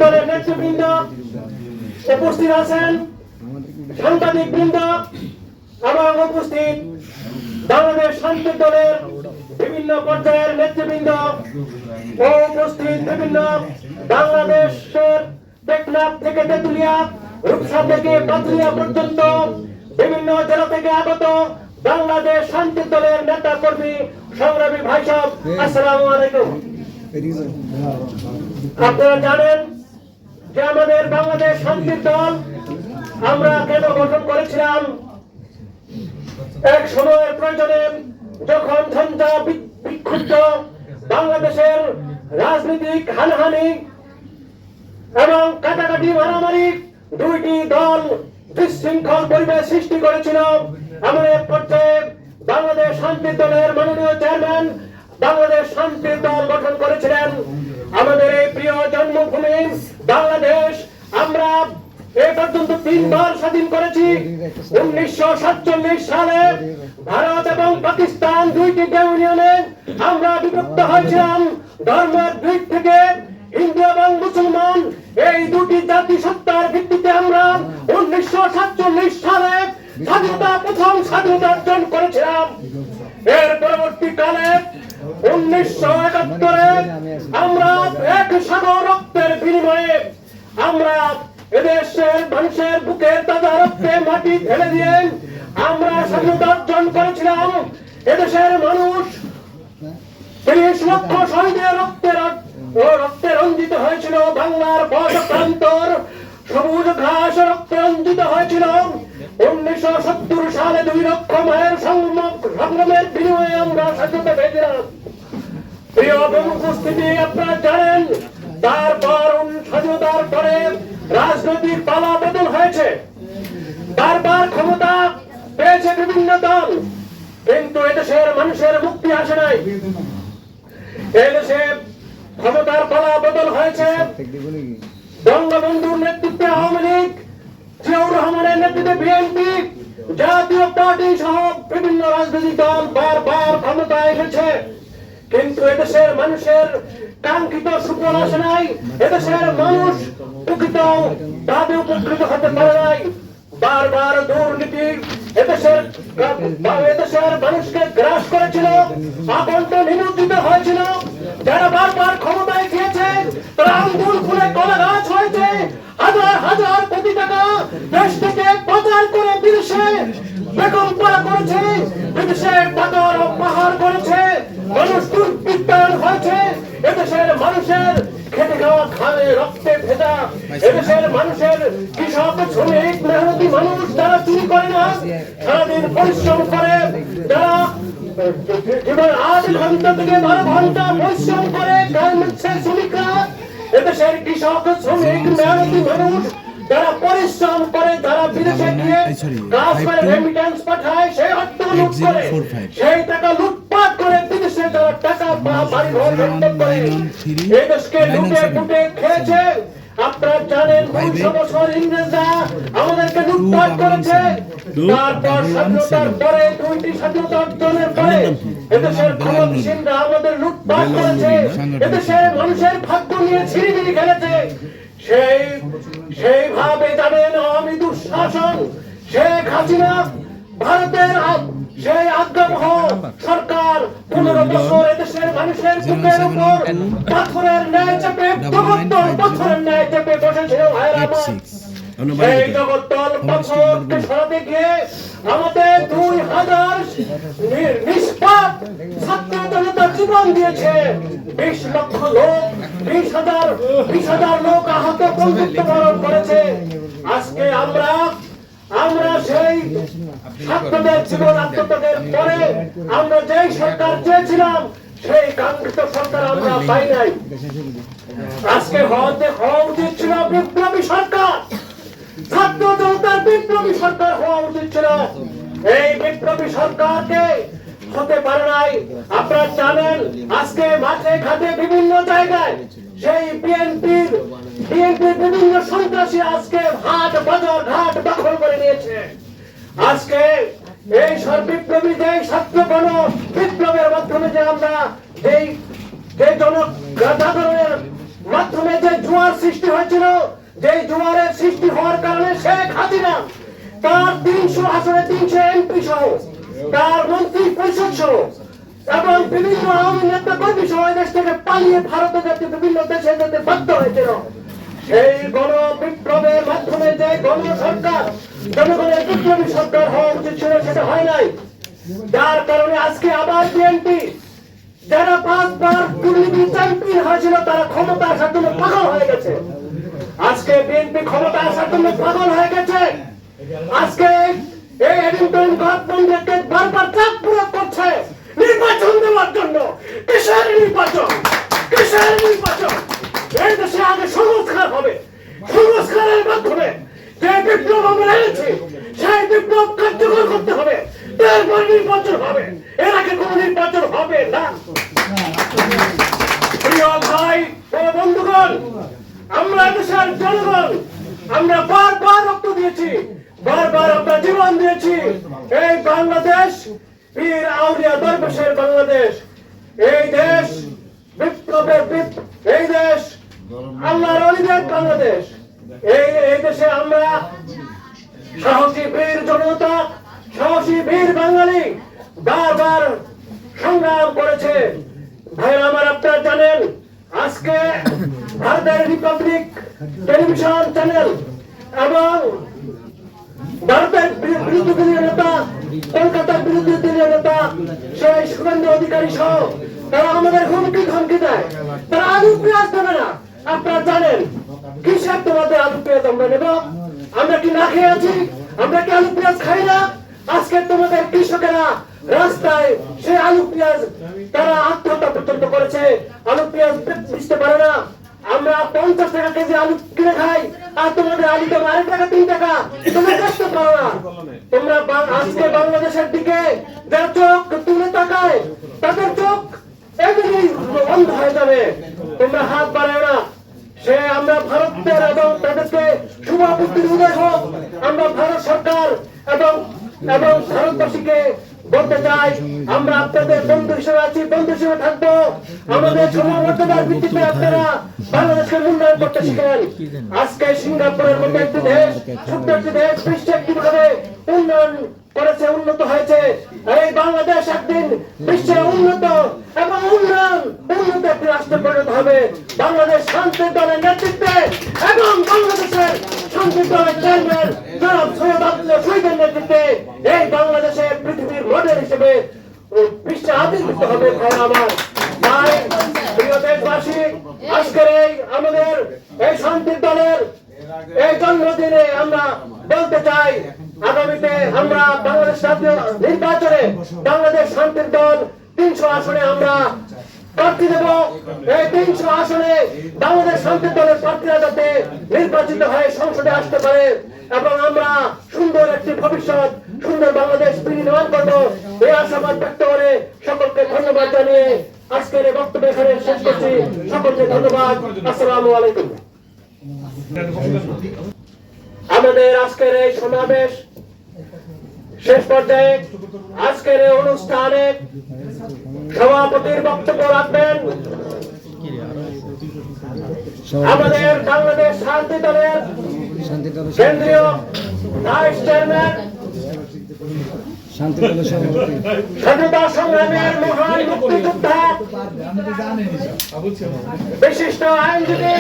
দলের নেতৃবৃন্দ উপস্থিত আছেন, সাংবাদিক বৃন্দ এবং উপস্থিত বাংলাদেশ শান্তি দলের বিভিন্ন পর্যায়ের নেতৃবৃন্দ ও উপস্থিত বিভিন্ন বাংলাদেশের টেকনাফ থেকে তেতুলিয়া, রূপসা থেকে পাতুলিয়া পর্যন্ত বিভিন্ন জেলা থেকে আগত বাংলাদেশ শান্তি দলের নেতা কর্মী সংগ্রামী ভাই সব, আসসালামু আলাইকুম। আপনারা জানেন যে আমাদের বাংলাদেশ শান্তি দল আমরা কেন গঠন করেছিলাম? এক সময়ের প্রয়োজনে যখন ঝঞ্ঝা বিক্ষুব্ধ বাংলাদেশের রাজনৈতিক হানাহানি এবং কাটাকাটি মারামারি দুইটি দল বিশৃঙ্খল পরিবেশ সৃষ্টি করেছিল। এমন এক পর্যায়ে বাংলাদেশ শান্তি দলের মাননীয় চেয়ারম্যান বাংলাদেশ শান্তি দল গঠন করেছিলেন। আমাদের এই প্রিয় জন্মভূমি বাংলাদেশ আমরা এ পর্যন্ত 3 বার স্বাধীন করেছি। 1947 সালে ভারত এবং পাকিস্তান দুইটি ইউনিয়নে আমরা বিভক্ত হয়েছিলাম। ধর্মের দিক থেকে হিন্দু এবং মুসলমান এই দুটি জাতিসত্তার ভিত্তিতে আমরা 1947 সালে প্রথম স্বাধীনতা অর্জন করেছিলাম। এর পরবর্তীকালে 1971-এ আমরা এক সাগর রক্তের বিনিময়ে আমরা এদেশের মানুষের বুকের তাজা রক্তে মাটি ঢেলে দিয়ে আমরা স্বাধীনতা অর্জন করেছিলাম। এদেশের মানুষ 30 লক্ষ শহীদের রক্তে রঞ্জিত হয়েছিল। বাংলার পথ প্রান্তর সবুজ ঘাস রক্তে রঞ্জিত হয়েছিল। 1970 সালে 2 লক্ষ মায়ের সংগ্রামের বিনিময়ে আমরা স্বাধীনতা পেয়েছিলাম। প্রিয় উপস্থিতি, আপনারা জানেন তারপর স্বাধীনতার পরে রাজনৈতিক পালা বদল হয়েছে। বারবার ক্ষমতা পেয়েছে বিভিন্ন দল, কিন্তু এদেশের মানুষের মুক্তি আসে নাই। এদেশে ক্ষমতার পালা বদল হয়েছে। বঙ্গবন্ধুর নেতৃত্বে আওয়ামী লীগ, জিয়াউর রহমানের নেতৃত্বে বিএনপি, জাতীয় পার্টি সহ বিভিন্ন রাজনৈতিক দল বারবার ক্ষমতায় এসেছে, কিন্তু এদেশের মানুষের কাঙ্ক্ষিত সুফল আসে নাই। এদেশের মানুষ প্রকৃত ভাবে উপকৃত হতে পারে নাই। বারবার দুর্নীতি এদেশের মানুষকে গ্রাস করেছিল, আকণ্ঠ নিমজ্জিত হয়েছিল। যারা বারবার ক্ষমতায় গিয়েছে তারা আঙ্গুল ফুলে কলা গাছ হয়েছে। হাজার হাজার কোটি টাকা দেশ থেকে পাচার করে বিদেশে বেগম করা করেছে, বিদেশে টাকার পাহাড় করেছে, মানুষ দুর্বৃত্তায়ন হয়েছে। এদেশের মানুষের খেটে খাওয়া খালে রক্তে ভেজা, এদেশের মানুষের কৃষক শ্রমিক মেহনতি মানুষ যারা চুরি করে না, সারাদিন পরিশ্রম করে, যারা 8 ঘন্টা থেকে 12 ঘন্টা পরিশ্রম করে গার্মেন্টসের শ্রমিকরা, এদেশের কৃষক শ্রমিক মেহনতি মানুষ যারা পরিশ্রম করে, যারা বিদেশে গিয়ে কাজ করে রেমিটেন্স পাঠায়, সেই অর্থ লুট করে, সেই টাকা লুটপাট করে বিদেশে যারা টাকা বাড়ি ঘর করে এই দেশকে লুটে পুটে খেয়েছে। আপনারা জানেন 200 বছর ইংরেজরা আমাদেরকে লুটপাট করেছে। তারপর স্বাধীনতার পরে 2টি স্বাধীনতা অর্জনের পরে এদেশের ক্ষমতাসীনরা আমাদের লুটপাট করেছে। এদেশের মানুষের ভাগ্য নিয়ে ছিনিমিনি খেলেছে। সেইভাবে জানেন আওয়ামী দুঃশাসন, শেখ হাসিনা ভারতের সেই আজ্ঞাবহ সরকার 15 বছর এদেশের মানুষের বুকের উপর পাথরের ন্যায় চেপে, পাথরের ন্যায় চেপে বসেছিল। সেই জগদ্দল পাথরকে সরাতে গিয়ে আমাদের 2000 নিষ্পাপ ছাত্র জনতা জীবন দিয়েছে। 20 লক্ষ লোক, 20,000 লোক আহত বরণ করেছে। আজকে আমরা সেই ছাত্রদের জীবন আত্মত্যাগের পরে আমরা যেই সরকার চেয়েছিলাম সেই কাঙ্ক্ষিত সরকার আমরা পাই নাই। আজকে হওয়া উচিত ছিল বিপ্লবী সরকার, ছাত্র জনতার বিপ্লবী সরকার হওয়া উচিত ছিল। এই বিপ্লবী সরকারকে হতে পারে নাই। আপনারা জানেন আজকে মাঠে ঘাটে বিভিন্ন জায়গায় সেই বিএনপির বিভিন্ন সন্ত্রাসী আজকে হাট বাজার ঘাট দখল করে নিয়েছে। আজকে এই বিপ্লবী যে ছাত্র গণ বিপ্লবের মাধ্যমে যে আমরা এই জনজাগরণের মাধ্যমে যে জোয়ার সৃষ্টি সৃষ্টি হয়েছিল, যে জোয়ারের সৃষ্টি হওয়ার কারণে শেখ হাসিনা তার 300 আসনে 300 এমপি সহ, তার মন্ত্রী পরিষদ সহ এবং বিভিন্ন আওয়ামী নেতা কর্মী সহ দেশ থেকে পালিয়ে ভারতে যেতে বিভিন্ন দেশে যেতে বাধ্য হয়েছিল। সেই গণ বিপ্লবের মাধ্যমে যে গণ সরকার, জনগণের বিপ্লবী সরকার হওয়া উচিত ছিল, সেটা হয় নাই। যার কারণে আজকে আবার বিএনপি, যারা 5 বার দুর্নীতি চ্যাম্পিয়ন হয়েছিল, তারা ক্ষমতা আসার জন্য পাগল হয়ে গেছে। আজকে বিএনপি ক্ষমতা আসার জন্য পাগল হয়ে গেছে। আজকে এই এডিংটন গভর্নমেন্টকে বারবার চাপ প্রয়োগ করছে নির্বাচন দেওয়ার জন্য। কিসের নির্বাচন? কিসের নির্বাচন? এই দেশে আগে সংস্কার হবে, সংস্কারের মাধ্যমে যে বিপ্লব আমরা এনেছি সেই বিপ্লব কার্যকর করতে হবে, তারপর নির্বাচন হবে। এর আগে কোনো নির্বাচন হবে না। প্রিয় ভাই ও বন্ধুগণ, আমরা দেশের জনগণ, আমরা বারবার রক্ত দিয়েছি, বারবার আমরা জীবন দিয়েছি। এই বাংলাদেশ পীর আউলিয়া দরবেশের বাংলাদেশ, এই দেশ বিপ্লবের এই দেশ আল্লাহর ওলিদের বাংলাদেশ। এই দেশে আমরা সাহসী বীর জনতা, সাহসী বীর বাঙালি বারবার সংগ্রাম করেছে। ভাই আমার, আপনারা জানেন আজকে ভারতের রিপাবলিক টেলিভিশন চ্যানেল এবং ভারতের বিরোধী দলীয় নেতা, কলকাতার বিরোধী দলীয় নেতা সেই শুভেন্দু অধিকারী সহ তারা আমাদের হুমকি ধমকি দেয়, তারা আলু পেঁয়াজ দেবে না। আপনারা জানেন কিসের তোমাদের আলু পেঁয়াজ আমরা নেব? আমরা কি না খেয়ে আছি? আমরা কি আলু পেঁয়াজ খাই না? আজকে তোমাদের কৃষকেরা রাস্তায় সেই আলু পেঁয়াজ তারা আত্মহত্যা পর্যন্ত করেছে, আলু পেঁয়াজ বেচতে পারে না। আমরা 50 টাকা কেজি আলু কিনে খাই, আর তোমাদের আলু দাম 2 টাকা 3 টাকা, তোমরা বেচতে পারো না। তোমরা আজকে বাংলাদেশের দিকে যারা চোখ তুলে তাকায়, তাদের চোখ এমনি বন্ধ হয়ে যাবে। তোমরা হাত বাড়ায় না। সে আমরা ভারতের এবং তাদেরকে শুভবুদ্ধির উদয় হোক। আমরা ভারত সরকার এবং ভারতবাসীকে বলতে চাই, আমরা আপনাদের বন্ধু হিসেবে আছি, বন্ধু হিসেবে থাকবো। আমাদের সমমর্যাদার ভিত্তিতে আপনারা বাংলাদেশকে উন্নয়ন করতে শিখেন। আজকে সিঙ্গাপুরের মতো একটি দেশ, ছোট্ট একটি দেশ, বিশ্বে কিভাবে উন্নয়ন করেছে, উন্নত হয়েছে। এই বাংলাদেশ একদিন বিশ্বে উন্নত এবং উন্নত একটি রাষ্ট্রে পরিণত হবে। বাংলাদেশ শান্তির দলের নেতৃত্বে এবং বাংলাদেশের শান্তির দলের চেয়ারম্যান জনাব সৈয়দ আব্দুল্লাহ শহীদের নেতৃত্বে এই বাংলাদেশের পৃথিবীর মডেল হিসেবে বিশ্বে আবির্ভূত হবে। আমার তাই প্রিয় দেশবাসী, আজকের এই আমাদের এই শান্তির দলের এই জন্মদিনে আমরা বলতে চাই, আগামীতে আমরা বাংলাদেশ জাতীয় নির্বাচনে বাংলাদেশ শান্তির দল 300 আসনে আমরা প্রার্থী দেব। এই 300 আসনে বাংলাদেশ শান্তির দলের প্রার্থীরা যাতে নির্বাচিত হয়ে সংসদে আসতে পারে এবং আমরা সুন্দর একটি ভবিষ্যৎ, সুন্দর বাংলাদেশ বিনির্মাণ করবো, এই আশাবাদ ব্যক্ত করে সকলকে ধন্যবাদ জানিয়ে আজকের এই বক্তব্য এখানে শেষ করছি। সকলকে ধন্যবাদ। আসসালামু আলাইকুম। আমাদের আজকের এই সমাবেশ শেষ পর্যায়ে আজকের এই অনুষ্ঠানে সভাপতির বক্তব্য রাখবেন আমাদের বাংলাদেশ শান্তি দলের কেন্দ্রীয় ভাইস চেয়ারম্যান, স্বাধীনতা সংগ্রামের মহান মুক্তিযোদ্ধা, বিশিষ্ট আইনজীবী,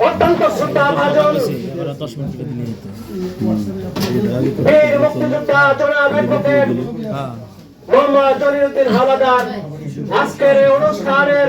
অত্যন্ত শ্রদ্ধাভাজন বীর মুক্তিযোদ্ধা জনাব অ্যাডভোকেট মোহাম্মদ জলিলউদ্দিন হাওলাদার আজকের এই অনুষ্ঠানের